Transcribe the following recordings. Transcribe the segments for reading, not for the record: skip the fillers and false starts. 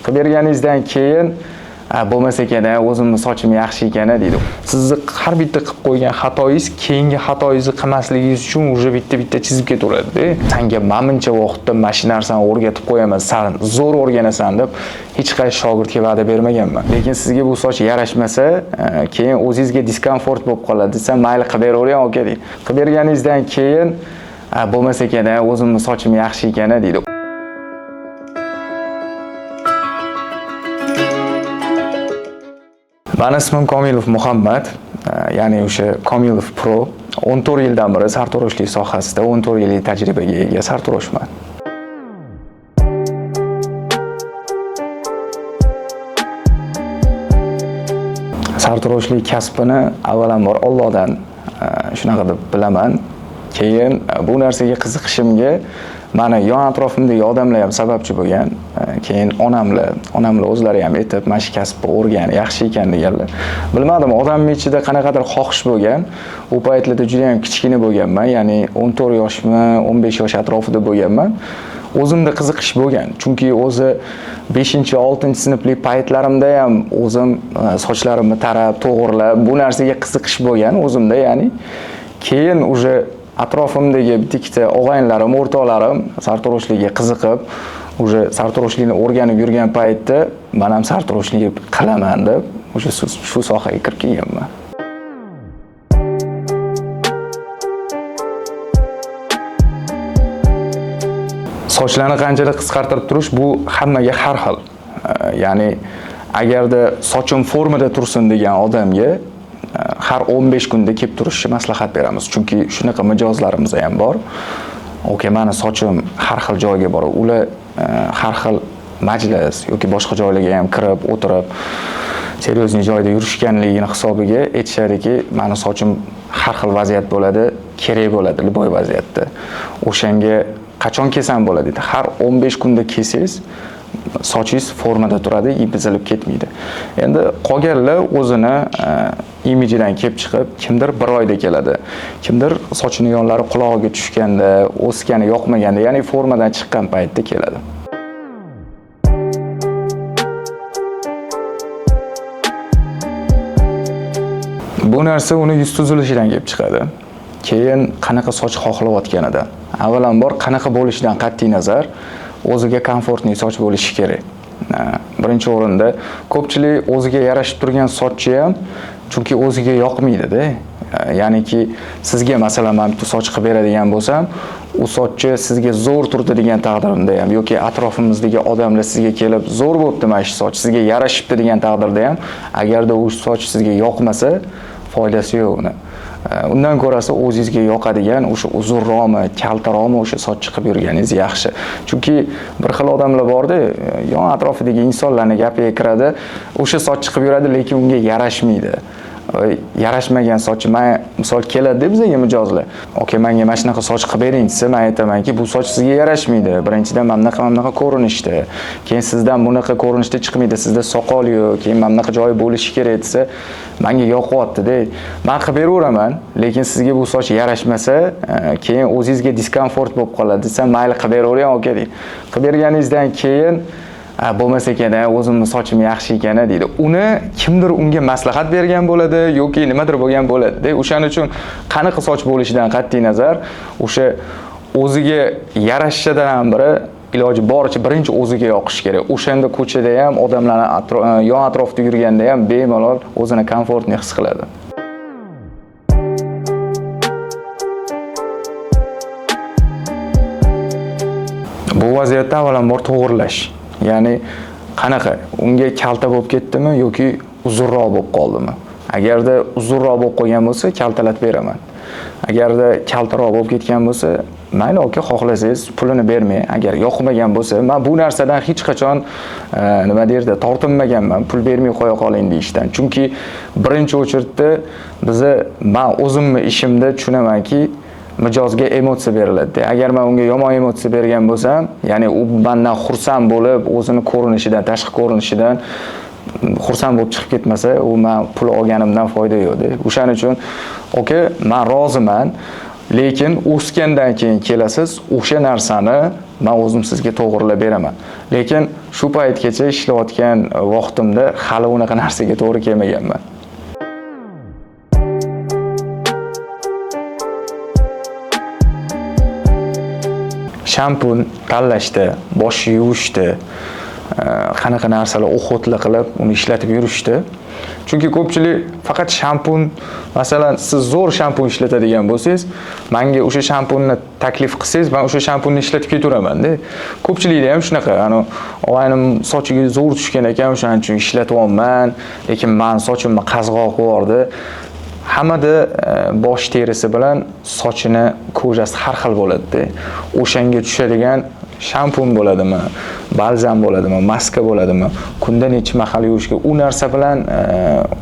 Qilib berganingizdan keyin bo'lmasa ekan, o'zimning sochim yaxshi ekan deydi. Sizni har bitta qilib qo'ygan xatoyingiz keyingi xatoyingizni qilmasligingiz uchun уже bitta chizib ketaveradi-da. Senga menimcha vaqtda mana shu narsani o'rgatib qo'yaman, sen zo'r o'rganasan deb hech qaysi shogirdga va'da bermaganman. Lekin sizga bu soch yarashmasa, keyin o'zingizga diskomfort bo'lib qoladi desa, mayli qilib beravering aka deydi. Qilib berganingizdan keyin bo'lmasa ekan, o'zimning sochim yaxshi ekan deydi. Meni ismim Komilov Muhammad, ya'ni o'sha Komilov Pro. 14 yildan beri sartaroshlik sohasida 14 yillik tajribaga ega sartaroshman. Sartaroshlik kasbini avvalambor Allohdan shunaqa deb bilaman. Keyin bu narsaga qiziqishimga meni yon atrofimdagi odamlar ham sababchi bo'lgan. Keyin onamlar o'zlari ham aytib, mana shu kasbni o'rgan, yaxshi ekan deganlar. Bilmadim, odamning ichida qanaqadir xohish bo'lgan. U paytlarda juda ham kichkina bo'lganman, ya'ni 14 yoshmi, 15 yosh atrofida bo'lganman. O'zimda qiziqish bo'lgan. Chunki o'zi 5-6-sinflik paytlarimda ham o'zim sochlarimni tarab, to'g'rilab, bu narsaga qiziqish bo'lgan o'zimda, ya'ni. Keyin уже atrofimdagi bitta og'aynilarim, o'rtoqlarim sartaroshlikka qiziqib, уже sartaroshlikni o'rganib yurgan paytda men ham sartaroshlik qilaman deb, o'sha shu sohaga kirib kelganman. Sochlarni qanchalik qisqartirib turish bu hammaga har xil. Ya'ni agarda sochim formada tursin degan odamga har 15 kunda kelib turishni maslahat beramiz. Chunki shunaqa mijozlarimiz ham bor. Okey, meni sochim har xil joyga borib, ular har xil majlis yoki boshqa joylarga ham kirib, o'tirib, seryozni joyda yurishganligini hisobiga aytishadiki, meni sochim har xil vaziyat bo'ladi, kerak bo'ladi, liboy vaziyatda. O'shanga qachon kelsam bo'ladi dedi. Har 15 kunda kelsangiz sochingiz formada turadi, buzilib ketmaydi. Endi qolganlar o'zini imijidan kelib chiqib, kimdir 1 oyda keladi, kimdir sochini yonlari qulog'iga tushganda, o'sgani yoqmaganda, ya'ni formadan chiqqan paytda keladi. Bu narsa uni yuz tuzilishidan kelib chiqadi. Keyin qanaqa soch xohlayotganida, avvalambor qanaqa bo'lishidan qat'iy nazar o'ziga komfortli soch bo'lishi kerak. Birinchi o'rinda ko'pchilik o'ziga yarashib turgan sochchi ham, chunki o'ziga yoqmaydi-da. Ya'niki sizga masalan men bitta soch qilib beradigan bo'lsam, u sochchi sizga zo'r turdi degan taqdirimda ham yoki atrofimizdagi odamlar sizga kelib zo'r bo'libdi mana shu soch, sizga yarashibdi degan taqdirda ham, agarda u soch sizga yoqmasa, foydasi yo'q uni. Undan ko'rasa o'zingizga yoqadigan o'sha uzunroqmi, kaltaroqmi o'sha soch chiqib yurganingiz yaxshi. Chunki bir xil odamlar borda, yon atrofidagi insonlarning gapiga kiradi, o'sha soch chiqib yuradi, lekin unga yarashmaydi. Yarashmagan soch, men misol keladi bizga mijozlar. Okey, menga mana shunaqa soch qilib bering desa, men aytamanki, bu soch sizga yarashmaydi. Birinchidan mana bunaqa ko'rinishda, keyin sizdan bunaqa ko'rinishda chiqmaydi, sizda soqol yo'q, keyin mana bunaqa joyi bo'lishi kerak desa, menga yoqyapti-da. Men qilib beraveraman, lekin sizga bu soch yarashmasa, keyin o'zingizga diskomfort bo'lib qoladi desa, mayli qilib beravering aka deydi. Qilib berganingizdan keyin bo'lmasa ekan, o'zimning sochim yaxshi ekan deydi. Uni kimdir unga maslahat bergan bo'ladi yoki nimadir bo'lgan bo'ladi. O'shaning uchun qanaqa soch bo'lishidan qat'iy nazar, o'sha o'ziga yarashishidan ham biri iloji boricha birinchi o'ziga yoqish kerak. O'shanda ko'chada ham, odamlarning yon atrofida yurganda ham bemalol o'zini komfortni his qiladi. Bu vaziyatda avvalambor to'g'rilash. Ya'ni qanaqa, unga kalta bo'lib ketdimi yoki uzunroq bo'lib qoldimi? Agarda uzunroq bo'lib qolgan bo'lsa, kaltalatib beraman. Agarda kaltaroq bo'lib ketgan bo'lsa, mayli aka, xohlasangiz pulini bermang. Agar yoqmagan bo'lsa, men bu narsadan hech qachon nima derdi, tortinmaganman, pul bermay qo'ya qoling deyishdan. Chunki birinchi o'chirtda men o'zimni ishimda tushunamanki, mijozga emotsiya beriladi. Agar men unga yomon emotsiya bergan bo'lsam, ya'ni u mendan xursand bo'lib, o'zini ko'rinishidan, tashqi ko'rinishidan xursand bo'lib chiqib ketmasa, u men pul olganimdan foyda yo'q-da. O'shaning uchun, men roziman, lekin o'sgandan keyin kelasiz, o'sha narsani men o'zim sizga to'g'rilab beraman. Lekin shu paytgacha ishlayotgan vaqtimda hali unaqa narsaga to'g'ri kelmaganman. Shampun tanlashda, bosh yuvishda, qanaqa narsalar o'xotli qilib uni ishlatib yurishdi. Chunki ko'pchilik faqat shampun, masalan, siz zo'r shampun ishlatadigan bo'lsangiz, menga o'sha shampunni taklif qilsangiz, men o'sha shampunni ishlatib keturaman-da. Ko'pchilikda ham shunaqa, og'aynim sochiga zo'r tushgan ekan, o'shaning uchun ishlatyapman, lekin men sochimni qazg'oq bordi. Hammada bosh terisi bilan sochini ko'jasi har xil bo'ladi-da. O'shanga tushadigan shampun bo'ladimi, balzam bo'ladimi, maska bo'ladimi, kunda necha mahal yuvishga, u narsa bilan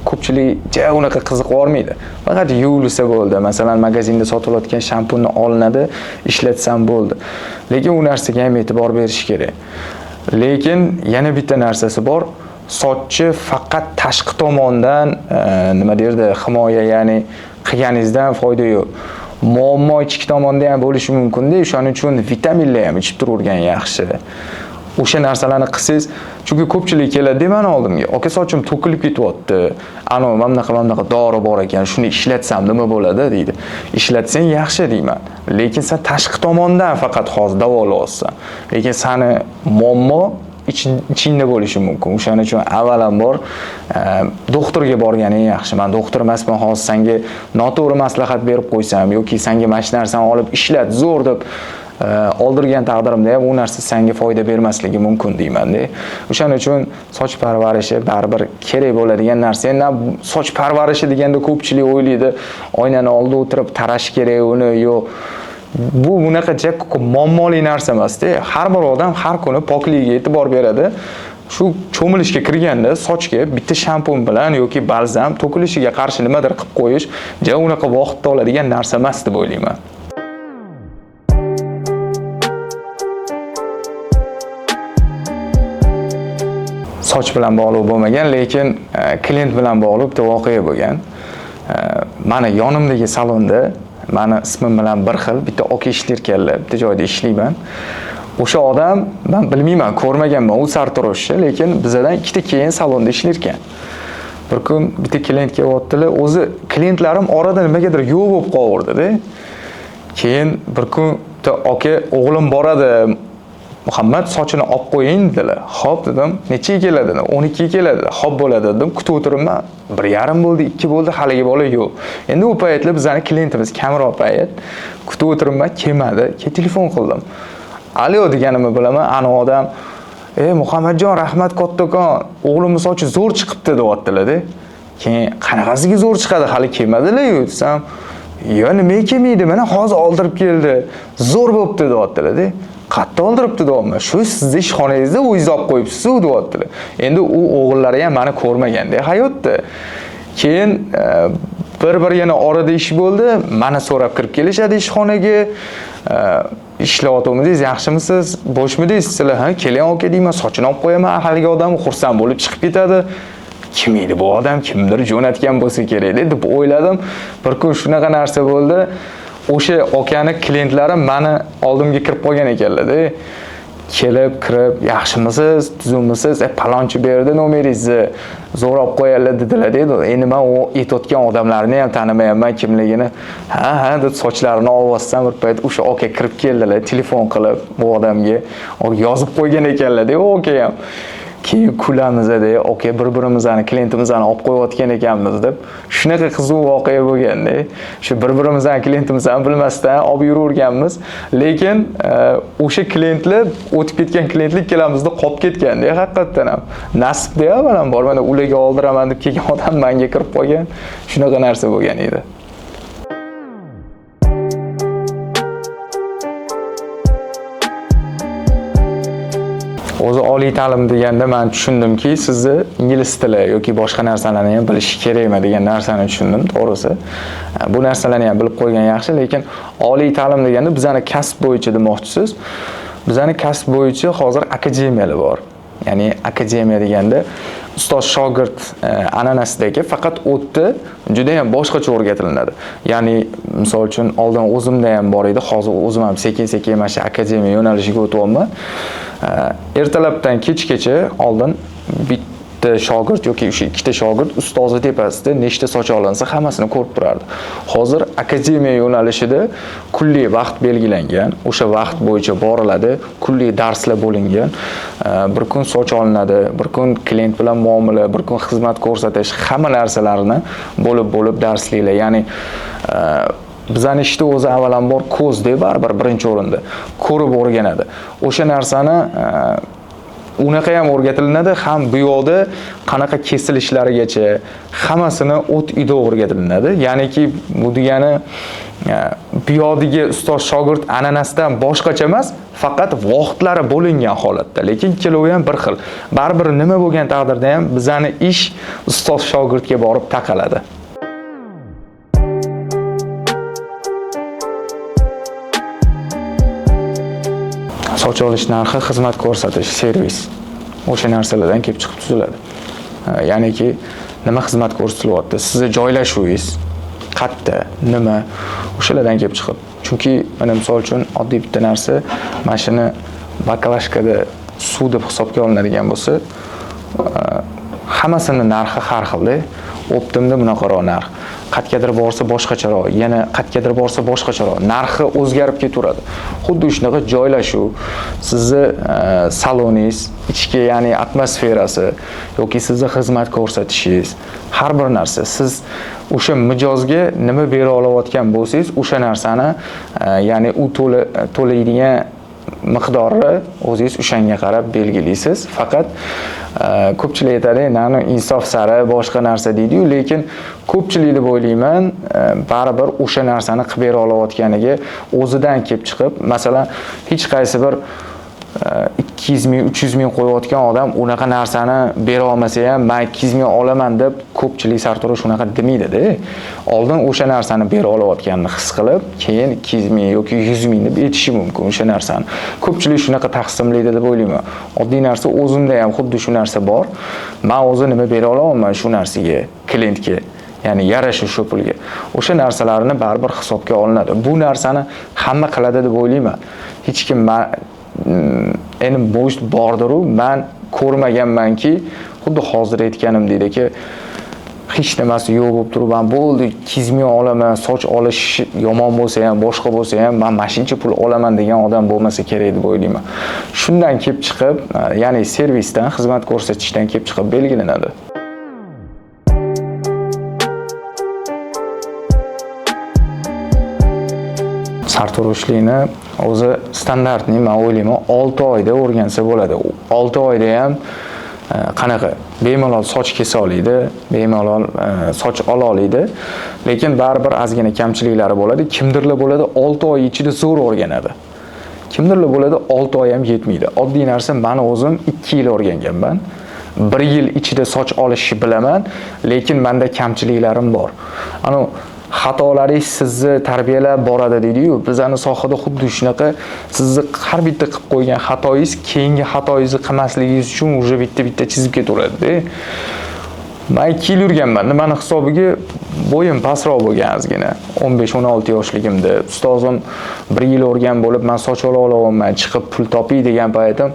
ko'pchilik unaqa qiziqib olmaydi. Faqat yuvilsa bo'ldi. Masalan, magazinda sotilayotgan shampunni olinadi, ishlatsam bo'ldi. Lekin u narsaga ham e'tibor berish kerak. Lekin yana bitta narsasi bor. Sochni faqat tashqi tomondan nima derdi, himoya, ya'ni qilganingizdan foyda yo'q. Muammo ichki tomonda ham bo'lishi mumkin-da, shuning uchun vitaminlar ham ichib turgan yaxshi. O'sha narsalarni qilsangiz, chunki ko'pchilik keladi mana oldimga, "Aka, sochim to'kilib ketyapti. Mana bunaqa dori bor ekan, shuni ishlatsam nima bo'ladi?" deydi. Ishlatsang yaxshi deyman. Lekin sen tashqi tomondan faqat hozir davolayapsan. Lekin seni muammo ichingda bo'lishi mumkin. O'shaning uchun avvalambor doktorga borganing yaxshi. Men doktor emasman, hozir senga noto'g'ri maslahat berib qo'ysam yoki senga mana shu narsani olib ishlat zo'r deb oldirgan taqdirimda ham u narsa senga foyda bermasligi mumkin deyman-da. O'shaning uchun soch parvarishi baribir kerak bo'ladigan narsa. Endi soch parvarishi deganda ko'pchilik o'ylaydi, oynani oldida o'tirib tarash kerak uni, yo'q. Bu bunaqa muammoli narsa emas-da. Har bir odam har kuni pokligiga e'tibor beradi. Shu cho'milishga kirganda sochga bitta shampun bilan yoki balzam to'kilishiga qarshi nimadir qilib qo'yish unaqa vaqt oladigan narsa emas deb o'ylayman. Soch bilan bog'liq bo'lmagan, lekin klient bilan bog'liq bitta voqea bo'lgan. Mana yonimdagi salonda meni ismim bilan bir xil bitta aka ishlayotganlar, bitta joyda ishlayman. O'sha odam, men bilmayman, ko'rmaganman, u sartaroshchi, lekin bizdan ikkita keyin salonda ishlar ekan. Bir kun bitta klient kelyaptilar, o'zi klientlarim orada nimagadir yo'q bo'lib qoldi-da. Keyin bir kun aka, o'g'lim boradi, Muhammad sochini olib qo'ying dedilar. Xo'p dedim, necha keladi? 12 keladi. Xo'p bo'ladi dedim, kutib o'tiribman. 1,5 bo'ldi, 2 bo'ldi, haligi bola yo'q. Endi u paytlar bizning klientimiz kamroq payt. Kutib o'tiribman, kelmadi. Telefon qildim. Alo deganimni bilaman, ana odam, Muhammadjon, rahmat kattakon, o'g'limning sochi zo'r chiqibdi deyaptilar-da. Keyin qanaqasiga zo'r chiqadi, hali kelmadilar-ku desam, "Yo, nima kelmaydi, mana hozir oldirib keldi. Zo'r bo'pti" deyaptilar-da. Qatta oldiribdi deyapman. Shu sizni ishxonangizda o'zingiz olib qo'yibsiz-ku deyaptilar. Endi u o'g'illari ham meni ko'rmaganda hayotda. Keyin bir yana orada ish bo'ldi. Meni so'rab kirib kelishadi ishxonaga. Ishlayotganmiz, yaxshimisiz? Bo'shmidingiz sizlar? Ha, keling aka deyman, sochini olib qo'yaman. Haligi odam xursand bo'lib chiqib ketadi. Kim edi bu odam? Kimdir jo'natgan bo'lsa kerak deb o'yladim. Bir kun shunaqa narsa bo'ldi. O'sha okani klientlari meni oldimga kirib qolgan ekanlar-da. Kelib, kirib, yaxshimisiz, tuzumisiz, palonchi berdi nomeringizni, zo'r olib qo'yinglar dedilar-da. Endi men u aytayotgan odamlarni ham tanimayman, kimligini. Ha, deb sochlarini olib bir payt o'sha oka kirib keldilar, telefon qilib bu odamga yozib qo'ygan ekanlar-da, u oka ham. Keyin kulamiz-da, aka bir-birimizni klientimizni olib qo'yayotgan ekanmiz deb shunaqa qiziq voqea bo'lganda, shu bir-birimizni klientimizni bilmasdan olib yuraverganmiz, lekin o'sha klientlar o'tib ketgan klientlik ikkalamizda qolib ketganda, haqiqatan ham nasibda ham mana bor, mana ularga oldiraman deb kelgan odam menga kirib qolgan, shunaqa narsa bo'lgan edi. O'zi oliy ta'lim deganda men tushundimki, sizni ingliz tili yoki boshqa narsalarni ham bilish kerakmi degan narsani tushundim, to'g'risi. Bu narsalarni ham bilib qo'ygan yaxshi, lekin oliy ta'lim deganda bizning kasb bo'yicha demoqchisiz. Bizning kasb bo'yicha hozir akademiyalar bor. Ya'ni akademiya deganda ustoz shogird an'anasidagi faqat o'tda juda ham boshqacha o'rgatilinadi. Ya'ni misol uchun oldin o'zimda ham bor edi, hozir o'zim ham sekin-sekin mana shu akademiya yo'nalishiga o'tyapman. Ertalabdan kechgacha oldin bitta shogird yoki o'sha ikkita shogird ustozi tepasida nechta soch olinsa hammasini ko'rib turardi. Hozir akademiya yo'nalishida kunli vaqt belgilangan, o'sha vaqt bo'yicha boriladi, kunli darslar bo'lingan. Bir kun soch olinadi, bir kun klient bilan muomala, bir kun xizmat ko'rsatish, hamma narsalarni bo'lib darsliklar. Ya'ni bizning ishda o'zi avvalambor ko'zda baribir birinchi o'rinda ko'rib o'rganadi. O'sha narsani unaqa ham o'rgatilinadi, ham bu yoqda qanaqa kesilishlarigacha hammasini o't uyda o'rgatilinadi. Ya'niki bu degani bu yoqdagi ustoz shogird an'anasidan boshqacha emas, faqat vaqtlari bo'lingan holatda, lekin ikkovi ham bir xil. Baribir nima bo'lgan taqdirda ham bizning ish ustoz shogirdga borib taqaladi. Soch olish narxi, xizmat ko'rsatish, servis. O'sha narsalardan kelib chiqib tuziladi. Ya'niki nima xizmat ko'rsatilyapti, sizni joylashuvingiz qayerda, nima, o'shalardan kelib chiqib. Chunki mana misol uchun oddiy bitta narsa, mashina baklashkada suv deb hisobga olinadigan bo'lsa, hammasini narxi har xilda. Optimda bunaqaroq narx. Qayergadir borsa boshqacharoq, yana qayergadir borsa boshqacharoq. Narxi o'zgarib ketaveradi. Xuddi shunaqa joylashuv, sizni saloningiz, ichki ya'ni atmosferasi yoki sizni xizmat ko'rsatishingiz, har bir narsa siz o'sha mijozga nima bera olayotgan bo'lsangiz, o'sha narsani ya'ni u to'laydigan miqdorni o'zingiz o'shanga qarab belgilaysiz. Faqat ko'pchilik aytadi, "Nani insof sari boshqa narsa" deydi-yu, lekin ko'pchilik deb o'ylayman, baribir o'sha narsani qilib bera olayotganiga o'zidan kelib chiqib, masalan, hech qaysi bir 200 ming, 300 ming qo'yayotgan odam unaqa narsani bera olmasa ham, "Men 200 ming olaman" deb ko'pchilik sartarosh shunaqa demaydi-da. Oldin o'sha narsani bera olayotganini his qilib, keyin 200 ming yoki 100 ming deb aytishi mumkin o'sha narsani. Ko'pchilik shunaqa taqsimlaydi deb o'ylayman. Oddiy narsa o'zimda ham xuddi shu narsa bor. Men o'zim nima bera olaman shu narsaga, klientga, ya'ni yarasha shu pulga. O'sha narsalarni baribir hisobga olinadi. Bu narsani hamma qiladi deb o'ylayman. Hech kim endi bo'sh bordiru, men ko'rmaganmanki, xuddi hozir aytganimdek-ki, hech nimasi yo'q bo'lib turib, men bo'ldi 200 ming olaman, soch olish yomon bo'lsa ham, boshqa bo'lsa ham, men mashincha pul olaman degan odam bo'lmasa kerak deb o'ylayman. Shundan kelib chiqib, ya'ni servisdan, xizmat ko'rsatishdan kelib chiqib belgilanadi. Sartaroshlikni o'zi standartni men o'ylayman 6 oyda o'rgansa bo'ladi. 6 oyda ham qanaqa bemalol soch kesa oladi, bemalol soch ola oladi, lekin baribir ozgina kamchiliklari bo'ladi. Kimdirlar bo'ladi 6 oy ichida zo'r o'rganadi. Kimdirlar bo'ladi 6 oy ham yetmaydi. Oddiy narsa, men o'zim 2 yil o'rganganman. 1 yil ichida soch olishni bilaman, lekin menda kamchiliklarim bor. Xatolaringiz sizni tarbiyalab boradi deydi-yu, bizning sohada xuddi shunaqa, sizni har bitta qilib qo'ygan xatoyingiz keyingi xatoyingizni qilmasligingiz uchun уже bitta chizib ketaveradi-da. Men 2 yil yurganman. Meni hisobiga bo'yim pastroq bo'lgan ozgina. 15-16 yoshligimda ustozim 1 yil o'rgan bo'lib, men soch ola olaman, chiqib pul topiy degan paytim,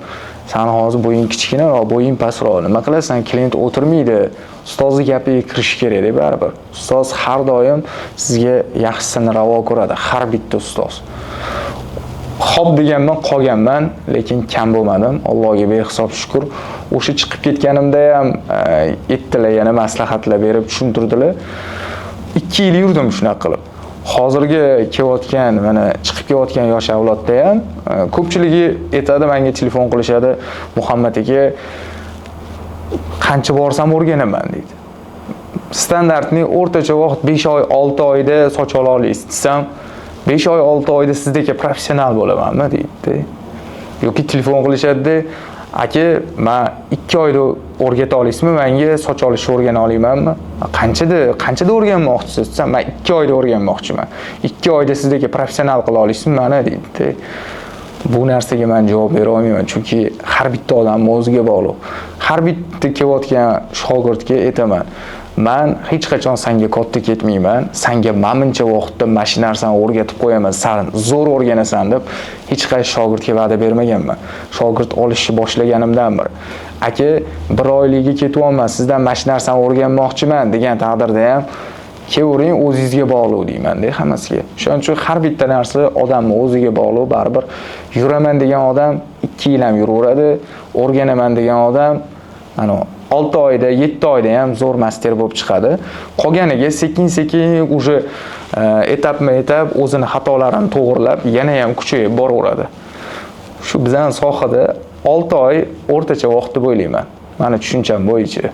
"Sen hozir bo'ying kichkina, bo'ying pastroq. Nima qilasan? Klient o'tirmaydi." Ustozni gapiga kirish kerak deb baribir. Ustoz har doim sizga yaxshisini ravo ko'radi, har bitta ustoz. Xo'p deganman, qolganman, lekin kam bo'lmadim. Allohga behisob shukr. O'sha chiqib ketganimda ham aytdilar, yana maslahatlar berib tushuntirdilar. 2 yil yurdim shunaqa qilib. Hozirgi kelayotgan, mana chiqib kelayotgan yosh avlodda ham ko'pchiligi aytadi, menga telefon qilishadi, "Muhammad aka, qancha borsam o'rganaman" deydi. Standartni o'rtacha vaqt 5 oy, 6 oyda soch ola olasiz desam, 5 oy, 6 oyda sizdek professional bo'lamanmi deydi. Yoki telefon qilishadi, "Aka, men 2 oyda o'rgata olasizmi? Menga soch olishni o'rgana olaymanmi?" Qanchada o'rganmoqchisiz desam, "Men 2 oyda o'rganmoqchiman. 2 oyda sizdek professional qila olasizmi meni?" deydi. Bu narsaga men javob bera olmayman, chunki har bitta odam o'ziga bog'liq. Har bitta kelayotgan shogirdga aytaman, men hech qachon senga katta ketmayman, senga menimcha vaqtda mana shu narsani o'rgatib qo'yaman, sen zo'r o'rganasan deb hech qaysi shogirdga va'da bermaganman. Shogird olishni boshlaganimdan beri aka, bir oylikka ketyapman, sizdan mana shu narsani o'rganmoqchiman degan taqdirda ham kevering, o'zingizga bog'liq deyman-da hammasiga. Shuning uchun har bitta narsa odamning o'ziga bog'liq. Baribir yuraman degan odam 2 yil ham yuraveradi, o'rganaman degan odam 6 oyda, 7 oyda ham zo'r master bo'lib chiqadi. Qolganiga sekin-sekin уже etapma-etap o'zini xatolarini to'g'rilab, yana ham kuchayib boraveradi. Shu bizning sohada 6 oy o'rtacha vaqt deb o'ylayman. Meni tushuncham bo'yicha.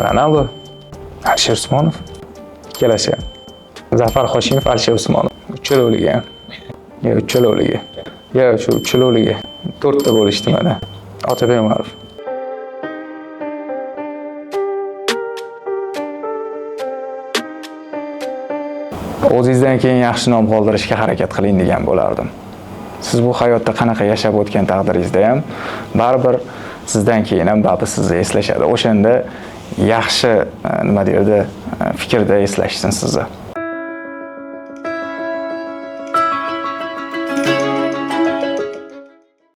Ronaldo, Alisher Usmonov, ikkalasi. Zafar Hoshimov, Alisher Usmonov. Uchalovligi ham. Uchalovligi. Shu uchalovligi 4 ta bo'lishdi mana. Otabek Umarov. O'zingizdan keyin yaxshi nom qoldirishga harakat qiling degan bo'lardim. Siz bu hayotda qanaqa yashab o'tgan taqdiringizda ham baribir sizdan keyin ham baribir sizni eslashadi. O'shanda yaxshi nima deydi, fikrda eslashsin sizni.